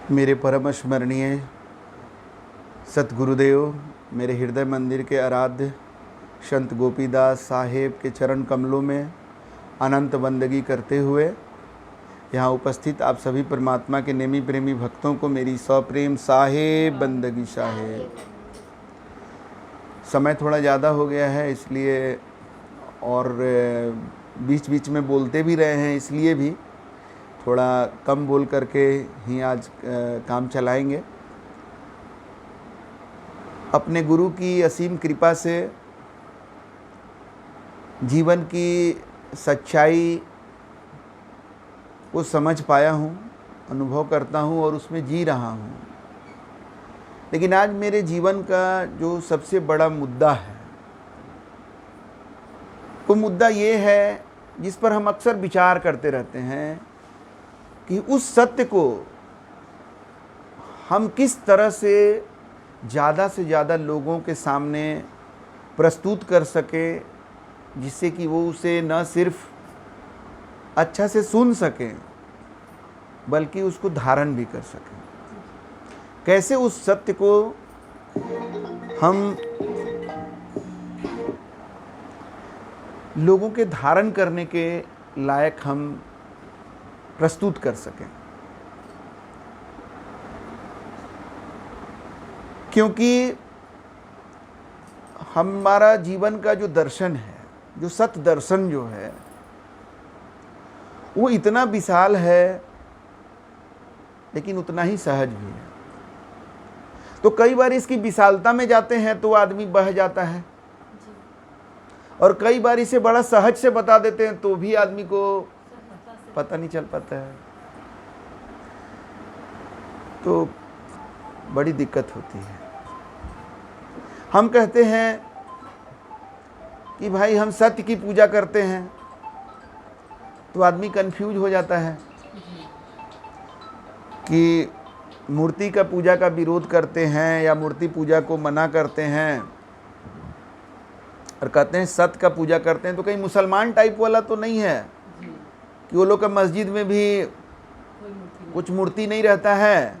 मेरे परम स्मरणीय सतगुरुदेव, मेरे हृदय मंदिर के आराध्य संत गोपीदास साहेब के चरण कमलों में अनंत बंदगी करते हुए यहाँ उपस्थित आप सभी परमात्मा के नेमी प्रेमी भक्तों को मेरी सप्रेम साहेब बंदगी साहेब। समय थोड़ा ज़्यादा हो गया है इसलिए, और बीच बीच में बोलते भी रहे हैं, इसलिए भी थोड़ा कम बोल करके ही आज काम चलाएंगे। अपने गुरु की असीम कृपा से जीवन की सच्चाई को समझ पाया हूँ, अनुभव करता हूँ और उसमें जी रहा हूँ। लेकिन आज मेरे जीवन का जो सबसे बड़ा मुद्दा है, वो मुद्दा ये है जिस पर हम अक्सर विचार करते रहते हैं कि उस सत्य को हम किस तरह से ज़्यादा लोगों के सामने प्रस्तुत कर सकें, जिससे कि वो उसे न सिर्फ अच्छा से सुन सकें बल्कि उसको धारण भी कर सकें। कैसे उस सत्य को हम लोगों के धारण करने के लायक हम प्रस्तुत कर सकें, क्योंकि हमारा जीवन का जो दर्शन है, जो सत्य दर्शन जो है, वो इतना विशाल है लेकिन उतना ही सहज भी है। तो कई बार इसकी विशालता में जाते हैं तो आदमी बह जाता है, और कई बार इसे बड़ा सहज से बता देते हैं तो भी आदमी को पता नहीं चल पाता है, तो बड़ी दिक्कत होती है। हम कहते हैं कि भाई हम सत्य की पूजा करते हैं, तो आदमी कंफ्यूज हो जाता है कि मूर्ति का पूजा का विरोध करते हैं या मूर्ति पूजा को मना करते हैं और कहते हैं सत्य का पूजा करते हैं। तो कहीं मुसलमान टाइप वाला तो नहीं है कि वो लोग का मस्जिद में भी कुछ मूर्ति नहीं रहता है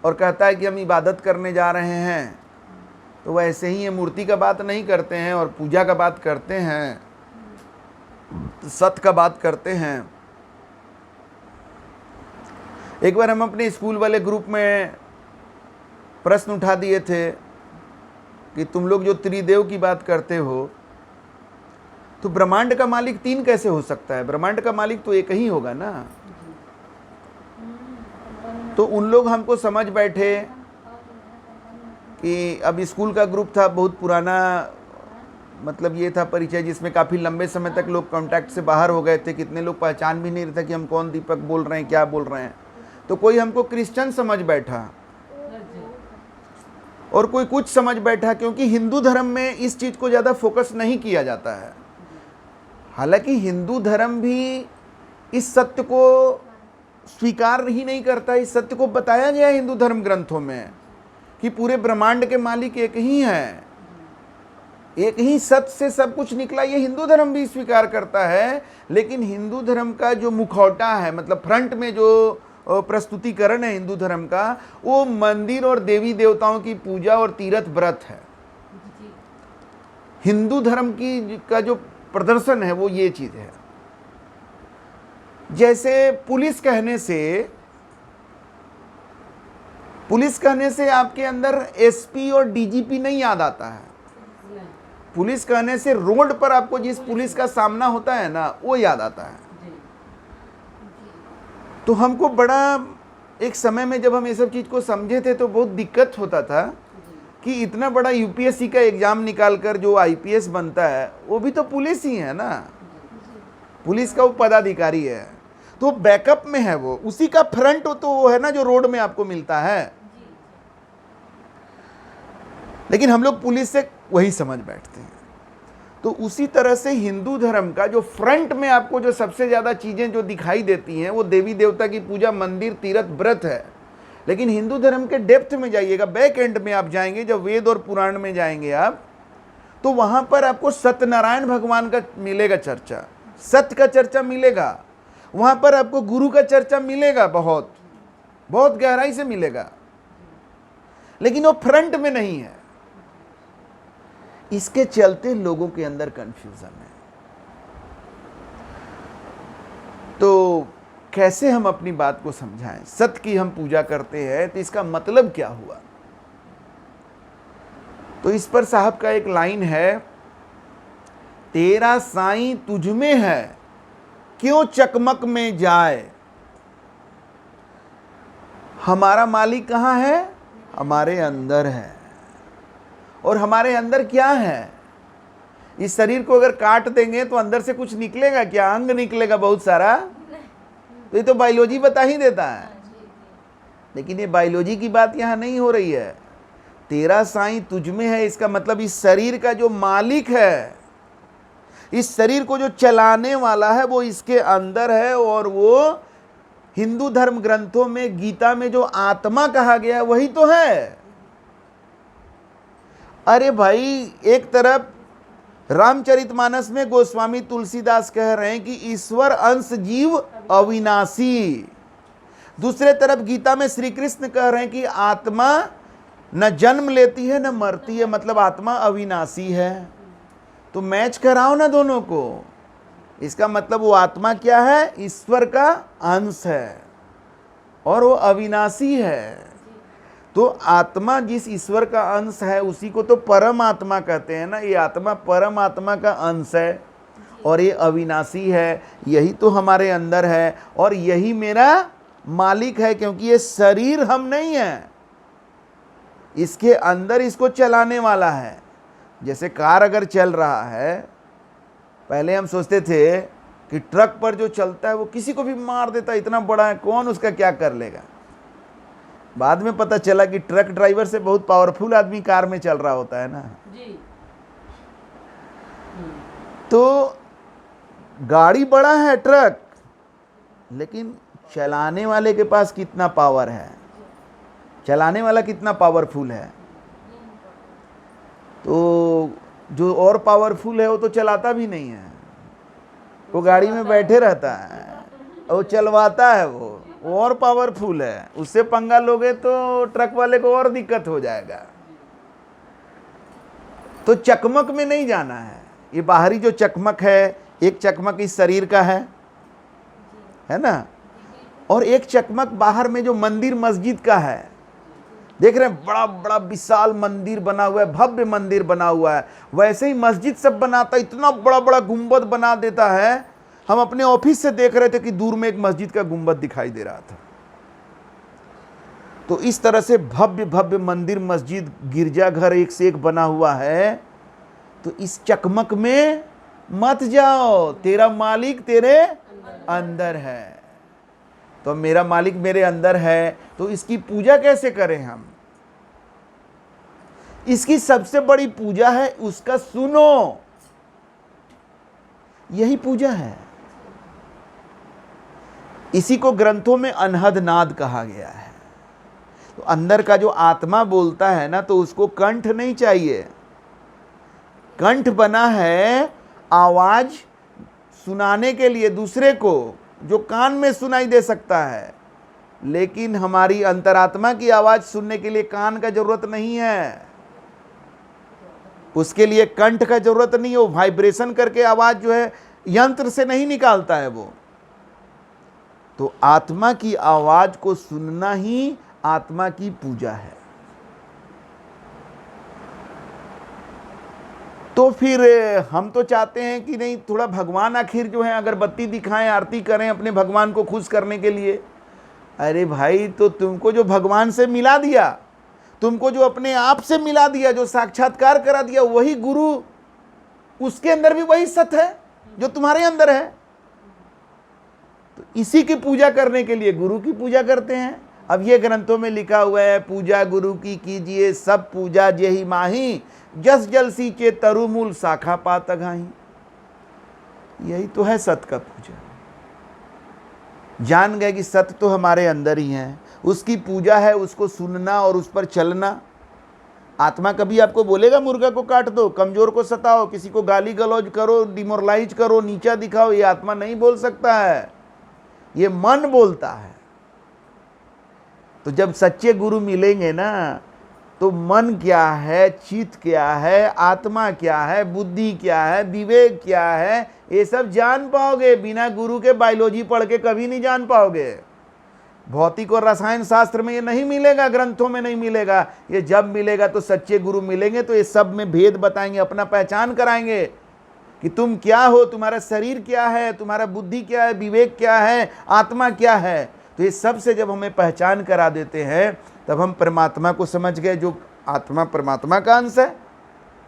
और कहता है कि हम इबादत करने जा रहे हैं। तो वैसे ही ये मूर्ति का बात नहीं करते हैं और पूजा का बात करते हैं, सत्य का बात करते हैं। एक बार हम अपने स्कूल वाले ग्रुप में प्रश्न उठा दिए थे कि तुम लोग जो त्रिदेव की बात करते हो, तो ब्रह्मांड का मालिक तीन कैसे हो सकता है? ब्रह्मांड का मालिक तो एक ही होगा ना। तो उन लोग हमको समझ बैठे कि अब स्कूल का ग्रुप था, बहुत पुराना, मतलब ये था परिचय जिसमें काफ़ी लंबे समय तक लोग कांटेक्ट से बाहर हो गए थे। कितने लोग पहचान भी नहीं रहे थे कि हम कौन दीपक बोल रहे हैं, क्या बोल रहे हैं। तो कोई हमको क्रिश्चियन समझ बैठा और कोई कुछ समझ बैठा, क्योंकि हिंदू धर्म में इस चीज़ को ज़्यादा फोकस नहीं किया जाता है। हालांकि हिंदू धर्म भी इस सत्य को स्वीकार ही नहीं करता। इस सत्य को बताया गया है हिंदू धर्म ग्रंथों में कि पूरे ब्रह्मांड के मालिक एक ही हैं, एक ही सत्य से सब कुछ निकला। ये हिंदू धर्म भी स्वीकार करता है। लेकिन हिंदू धर्म का जो मुखौटा है, मतलब फ्रंट में जो प्रस्तुतिकरण है हिंदू धर्म का, वो मंदिर और देवी देवताओं की पूजा और तीर्थ व्रत है। हिंदू धर्म की का जो प्रदर्शन है वो ये चीज है। जैसे पुलिस कहने से आपके अंदर एसपी और डीजीपी नहीं याद आता है। पुलिस कहने से रोड पर आपको जिस पुलिस का सामना होता है ना, वो याद आता है। तो हमको बड़ा एक समय में जब हम ये सब चीज को समझे थे तो बहुत दिक्कत होता था कि इतना बड़ा यूपीएससी का एग्जाम निकालकर जो आईपीएस बनता है वो भी तो पुलिस ही है ना, पुलिस का वो पदाधिकारी है। तो बैकअप में है वो, उसी का फ्रंट हो तो वो है ना जो रोड में आपको मिलता है। लेकिन हम लोग पुलिस से वही समझ बैठते हैं। तो उसी तरह से हिंदू धर्म का जो फ्रंट में आपको जो सबसे ज़्यादा चीज़ें जो दिखाई देती हैं वो देवी देवता की पूजा, मंदिर, तीर्थ, व्रत है। लेकिन हिंदू धर्म के डेप्थ में जाइएगा, बैक एंड में आप जाएंगे, जब वेद और पुराण में जाएंगे आप, तो वहाँ पर आपको सत्यनारायण भगवान का मिलेगा चर्चा, सत्य का चर्चा मिलेगा। वहाँ पर आपको गुरु का चर्चा मिलेगा बहुत। बहुत गहराई से मिलेगा, लेकिन वो फ्रंट में नहीं है। इसके चलते लोगों के अंदर कंफ्यूजन है। तो कैसे हम अपनी बात को समझाएं? सत्य की हम पूजा करते हैं तो इसका मतलब क्या हुआ? तो इस पर साहब का एक लाइन है, तेरा साईं तुझ में है, क्यों चकमक में जाए। हमारा मालिक कहाँ है? हमारे अंदर है। और हमारे अंदर क्या है? इस शरीर को अगर काट देंगे तो अंदर से कुछ निकलेगा क्या? अंग निकलेगा बहुत सारा। तो ये तो बायोलॉजी बता ही देता है, लेकिन ये बायोलॉजी की बात यहाँ नहीं हो रही है। तेरा साईं तुझ में है, इसका मतलब इस शरीर का जो मालिक है, इस शरीर को जो चलाने वाला है, वो इसके अंदर है। और वो हिंदू धर्म ग्रंथों में, गीता में जो आत्मा कहा गया है वही तो है। अरे भाई, एक तरफ रामचरितमानस में गोस्वामी तुलसीदास कह रहे हैं कि ईश्वर अंश जीव अविनाशी, दूसरे तरफ गीता में श्री कृष्ण कह रहे हैं कि आत्मा न जन्म लेती है न मरती है, मतलब आत्मा अविनाशी है। तो मैच कराओ ना दोनों को। इसका मतलब वो आत्मा क्या है? ईश्वर का अंश है और वो अविनाशी है। तो आत्मा जिस ईश्वर का अंश है उसी को तो परम आत्मा कहते हैं ना। ये आत्मा परम आत्मा का अंश है और ये अविनाशी है। यही तो हमारे अंदर है और यही मेरा मालिक है, क्योंकि ये शरीर हम नहीं है, इसके अंदर इसको चलाने वाला है। जैसे कार अगर चल रहा है, पहले हम सोचते थे कि ट्रक पर जो चलता है वो किसी को भी मार देता है, इतना बड़ा है, कौन उसका क्या कर लेगा। बाद में पता चला कि ट्रक ड्राइवर से बहुत पावरफुल आदमी कार में चल रहा होता है ना जी। तो गाड़ी बड़ा है ट्रक, लेकिन चलाने वाले के पास कितना पावर है, चलाने वाला कितना पावरफुल है। तो जो और पावरफुल है वो तो चलाता भी नहीं है, वो गाड़ी में बैठे रहता है, वो चलवाता है, वो और पावरफुल है। उससे पंगा लोगे तो ट्रक वाले को और दिक्कत हो जाएगा। तो चकमक में नहीं जाना है। ये बाहरी जो चकमक है, एक चकमक इस शरीर का है ना, और एक चकमक बाहर में जो मंदिर मस्जिद का है। देख रहे हैं, बड़ा बड़ा विशाल मंदिर बना हुआ है, भव्य मंदिर बना हुआ है। वैसे ही मस्जिद सब बनाता, इतना बड़ा बड़ा गुंबद बना देता है। हम अपने ऑफिस से देख रहे थे कि दूर में एक मस्जिद का गुंबद दिखाई दे रहा था। तो इस तरह से भव्य भव्य मंदिर, मस्जिद, गिरजाघर एक से एक बना हुआ है। तो इस चकमक में मत जाओ, तेरा मालिक तेरे अंदर है। तो मेरा मालिक मेरे अंदर है, तो इसकी पूजा कैसे करें हम? इसकी सबसे बड़ी पूजा है उसका सुनो, यही पूजा है। इसी को ग्रंथों में अनहद नाद कहा गया है। तो अंदर का जो आत्मा बोलता है ना, तो उसको कंठ नहीं चाहिए। कंठ बना है आवाज सुनाने के लिए दूसरे को, जो कान में सुनाई दे सकता है। लेकिन हमारी अंतरात्मा की आवाज सुनने के लिए कान का जरूरत नहीं है, उसके लिए कंठ का जरूरत नहीं है। वो वाइब्रेशन करके आवाज जो है यंत्र से नहीं निकालता है वो। तो आत्मा की आवाज को सुनना ही आत्मा की पूजा है। तो फिर हम तो चाहते हैं कि नहीं, थोड़ा भगवान आखिर जो है अगरबत्ती दिखाएं, आरती करें अपने भगवान को खुश करने के लिए। अरे भाई, तो तुमको जो भगवान से मिला दिया, तुमको जो अपने आप से मिला दिया, जो साक्षात्कार करा दिया, वही गुरु, उसके अंदर भी वही सत्य है जो तुम्हारे अंदर है। तो इसी की पूजा करने के लिए गुरु की पूजा करते हैं। अब ये ग्रंथों में लिखा हुआ है, पूजा गुरु की कीजिए, सब पूजा जेहि माही, जस जल सींचे तरुमूल शाखा पात अघाही। यही तो है सत्य का पूजा। जान गए कि सत्य तो हमारे अंदर ही है, उसकी पूजा है उसको सुनना और उस पर चलना। आत्मा कभी आपको बोलेगा मुर्गा को काट दो, कमजोर को सताओ, किसी को गाली गलौज करो, डिमोरलाइज करो, नीचा दिखाओ, ये आत्मा नहीं बोल सकता है, ये मन बोलता है। तो जब सच्चे गुरु मिलेंगे ना, तो मन क्या है, चित्त क्या है, आत्मा क्या है, बुद्धि क्या है, विवेक क्या है, ये सब जान पाओगे। बिना गुरु के बायोलॉजी पढ़ के कभी नहीं जान पाओगे। भौतिक और रसायन शास्त्र में ये नहीं मिलेगा, ग्रंथों में नहीं मिलेगा। ये जब मिलेगा तो सच्चे गुरु मिलेंगे, तो ये सब में भेद बताएंगे, अपना पहचान कराएंगे कि तुम क्या हो, तुम्हारा शरीर क्या है, तुम्हारा बुद्धि क्या है, विवेक क्या है, आत्मा क्या है। तो ये सब से जब हमें पहचान करा देते हैं, तब हम परमात्मा को समझ गए, जो आत्मा परमात्मा का अंश है।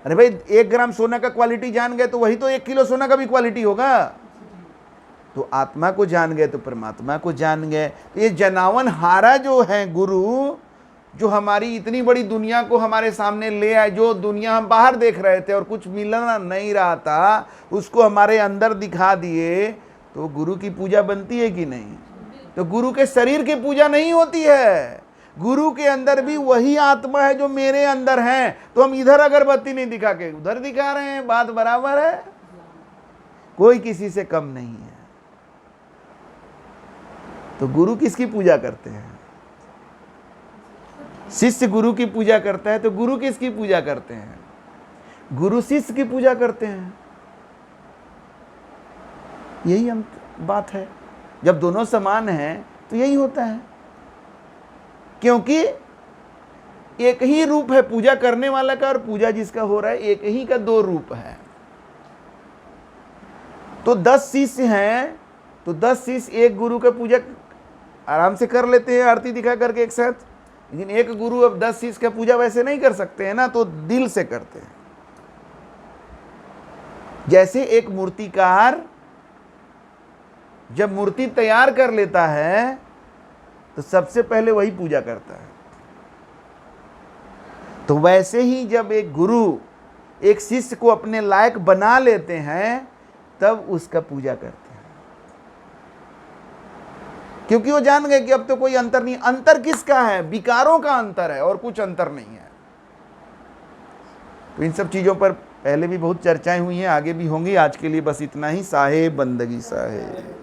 अरे भाई 1 ग्राम सोना का क्वालिटी जान गए तो वही तो 1 किलो सोना का भी क्वालिटी होगा। तो आत्मा को जान गए तो परमात्मा को जान गए। तो ये जनावन हारा जो है गुरु, जो हमारी इतनी बड़ी दुनिया को हमारे सामने ले आए, जो दुनिया हम बाहर देख रहे थे और कुछ मिलना नहीं रहा था, उसको हमारे अंदर दिखा दिए, तो गुरु की पूजा बनती है कि नहीं? तो गुरु के शरीर की पूजा नहीं होती है। गुरु के अंदर भी वही आत्मा है जो मेरे अंदर है। तो हम इधर अगरबत्ती नहीं दिखा के उधर दिखा रहे हैं, बात बराबर है। कोई किसी से कम नहीं है। तो गुरु किसकी पूजा करते हैं? शिष्य गुरु की पूजा करता है, तो गुरु किसकी पूजा करते हैं? गुरु शिष्य की पूजा करते हैं। यही बात है। जब दोनों समान हैं तो यही होता है, क्योंकि एक ही रूप है पूजा करने वाला का और पूजा जिसका हो रहा है, एक ही का 2 रूप है। तो 10 शिष्य हैं, तो 10 शिष्य एक गुरु का पूजा आराम से कर लेते हैं, आरती दिखा करके एक साथ। लेकिन एक गुरु अब 10 शिष्य का पूजा वैसे नहीं कर सकते हैं ना, तो दिल से करते हैं। जैसे एक मूर्तिकार जब मूर्ति तैयार कर लेता है, तो सबसे पहले वही पूजा करता है। तो वैसे ही जब एक गुरु एक शिष्य को अपने लायक बना लेते हैं, तब उसका पूजा करते हैं, क्योंकि वो जान गए कि अब तो कोई अंतर नहीं। अंतर किसका है? विकारों का अंतर है, और कुछ अंतर नहीं है। तो इन सब चीजों पर पहले भी बहुत चर्चाएं हुई हैं, आगे भी होंगी। आज के लिए बस इतना ही। साहेब बंदगी साहेब।